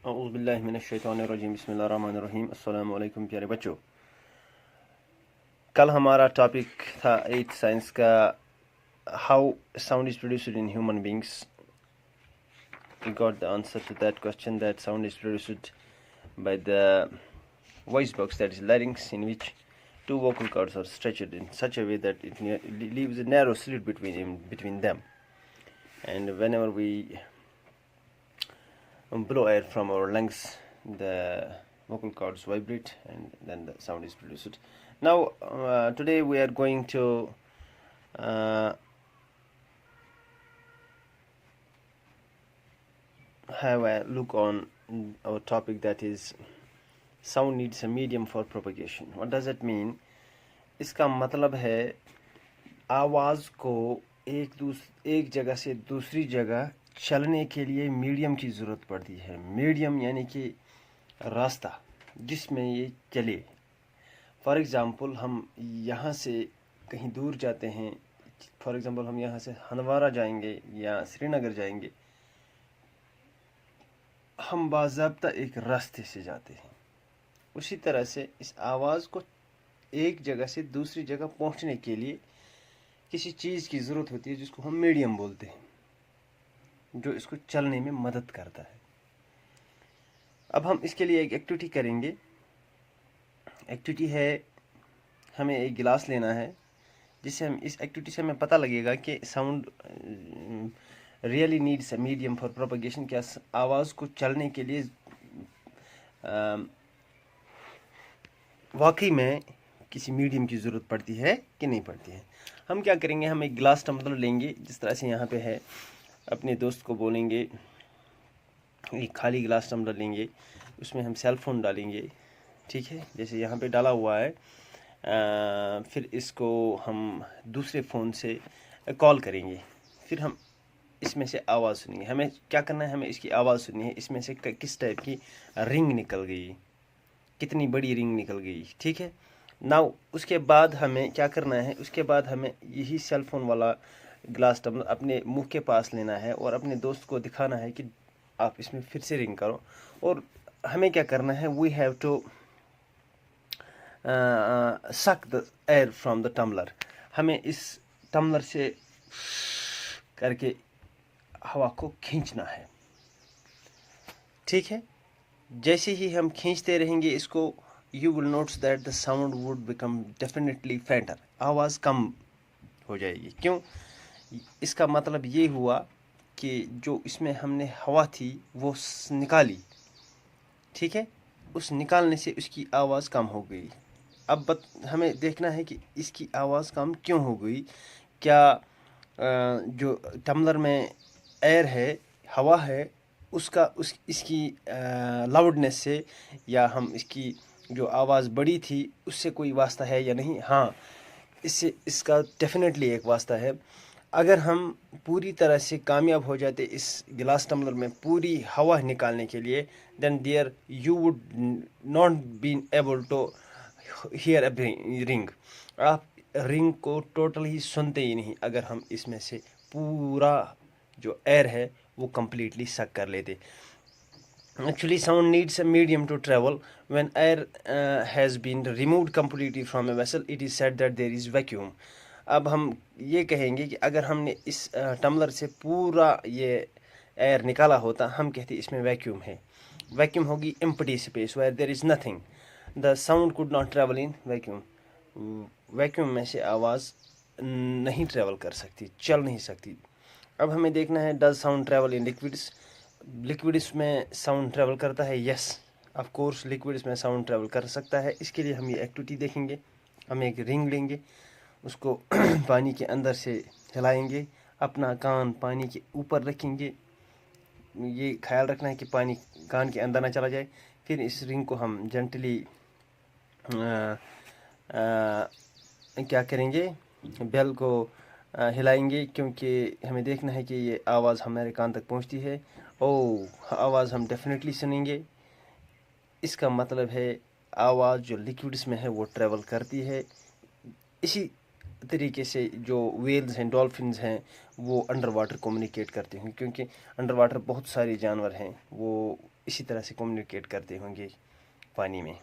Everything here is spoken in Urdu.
اعوذ باللہ من الشیطان الرجیم بسم اللہ الرحمن الرحیم السلام علیکم پیارے بچوں. کل ہمارا ٹاپک تھا 8th سائنس کا how sound is produced in human beings. We got the answer to that question, that sound is produced by the voice box, that is larynx, in which two vocal cords are stretched in such a way that it leaves a narrow slit between them, and whenever we blow air from our lungs, the vocal cords vibrate and then the sound is produced. Now today we are going to have a look on our topic, that is sound needs a medium for propagation. What does it mean? اس کا مطلب ہے آواز کو ایک جگہ سے دوسری جگہ چلنے کے لیے میڈیم کی ضرورت پڑتی ہے. میڈیم یعنی کہ راستہ جس میں یہ چلے. فار ایگزامپل ہم یہاں سے کہیں دور جاتے ہیں. فار ایگزامپل ہم یہاں سے ہندوارہ جائیں گے یا سری نگر جائیں گے. ہم باضابطہ ایک راستے سے جاتے ہیں. اسی طرح سے اس آواز کو ایک جگہ سے دوسری جگہ پہنچنے کے لیے کسی چیز کی ضرورت ہوتی ہے جس کو ہم میڈیم بولتے ہیں, جو اس کو چلنے میں مدد کرتا ہے. اب ہم اس کے لیے ایک ایکٹیویٹی کریں گے. ایکٹیویٹی ہے, ہمیں ایک گلاس لینا ہے, جس سے ہم اس ایکٹیویٹی سے ہمیں پتہ لگے گا کہ sound really needs a medium for propagation. کیا آواز کو چلنے کے لیے واقعی میں کسی میڈیم کی ضرورت پڑتی ہے کہ نہیں پڑتی ہے. ہم کیا کریں گے, ہم ایک گلاس ٹمبلر لیں گے جس طرح سے یہاں پہ ہے. اپنے دوست کو بولیں گے ایک خالی گلاس ٹمبلر لیں گے, اس میں ہم سیل فون ڈالیں گے. ٹھیک ہے, جیسے یہاں پہ ڈالا ہوا ہے. پھر اس کو ہم دوسرے فون سے کال کریں گے. پھر ہم اس میں سے آواز سنیں گے. ہمیں کیا کرنا ہے, ہمیں اس کی آواز سننی ہے. اس میں سے کس ٹائپ کی رنگ نکل گئی, کتنی بڑی رنگ نکل گئی. ٹھیک ہے. ناؤ اس کے بعد ہمیں کیا کرنا ہے, اس کے بعد ہمیں یہی سیل فون والا گلاس ٹمبلر اپنے منہ کے پاس لینا ہے اور اپنے دوست کو دکھانا ہے کہ آپ اس میں پھر سے رنگ کرو. اور ہمیں کیا کرنا ہے, وی ہیو ٹو سک دا ایئر فرام دا ٹمبلر. ہمیں اس ٹمبلر سے کر کے ہوا کو کھینچنا ہے. ٹھیک ہے. جیسے ہی ہم کھینچتے رہیں گے اس کو, you will notice that the sound would become definitely fainter. آواز کم ہو جائے گی. کیوں؟ اس کا مطلب یہ ہوا کہ جو اس میں ہم نے ہوا تھی وہ نکالی. ٹھیک ہے. اس نکالنے سے اس کی آواز کم ہو گئی. اب ہمیں دیکھنا ہے کہ اس کی آواز کم کیوں ہو گئی. کیا جو ٹمبلر میں ایئر ہے, ہوا ہے, اس کی لاؤڈنیس سے یا ہم اس کی جو آواز بڑی تھی اس سے کوئی واسطہ ہے یا نہیں؟ ہاں, اس کا ڈیفینیٹلی ایک واسطہ ہے. اگر ہم پوری طرح سے کامیاب ہو جاتے اس گلاس ٹمبلر میں پوری ہوا نکالنے کے لیے, then there you would not been able to hear a ring. آپ رنگ کو ٹوٹل ہی سنتے ہی نہیں اگر ہم اس میں سے پورا جو ایئر ہے وہ کمپلیٹلی سک کر لیتے. Actually, sound needs a medium to travel. When air has been removed completely from a vessel, it is said that there is vacuum. اب ہم یہ کہیں گے کہ اگر ہم نے اس ٹمبلر سے پورا یہ ایئر نکالا ہوتا, ہم کہتے اس میں ویکیوم ہے. ویکیوم ہوگی empty space where there is nothing. The sound could not travel in vacuum. Vacuum میں سے آواز نہیں ٹریول کر سکتی, چل نہیں سکتی. اب ہمیں دیکھنا ہے, does sound travel in liquids? Liquids میں ساؤنڈ ٹریول کرتا ہے. یس, آف کورس لکوڈس میں ساؤنڈ ٹریول کر سکتا ہے. اس کے لیے ہم یہ ایکٹیویٹی دیکھیں گے. ہم ایک رنگ لیں گے, اس کو پانی کے اندر سے ہلائیں گے, اپنا کان پانی کے اوپر رکھیں گے. یہ خیال رکھنا ہے کہ پانی کان کے اندر نہ چلا جائے. پھر اس رنگ کو ہم جنٹلی کیا کریں گے, بیل کو ہلائیں گے, کیونکہ ہمیں دیکھنا ہے کہ یہ آواز ہمارے کان تک پہنچتی ہے. آواز ہم ڈیفینیٹلی سنیں گے. اس کا مطلب ہے آواز جو لکوڈس میں ہے وہ ٹریول کرتی ہے. اسی طریقے سے جو ویلز ہیں, ڈولفنز ہیں, وہ انڈر واٹر کمیونیکیٹ کرتے ہیں, کیونکہ انڈر واٹر بہت سارے جانور ہیں, وہ اسی طرح سے کمیونیکیٹ کرتے ہوں گے پانی میں.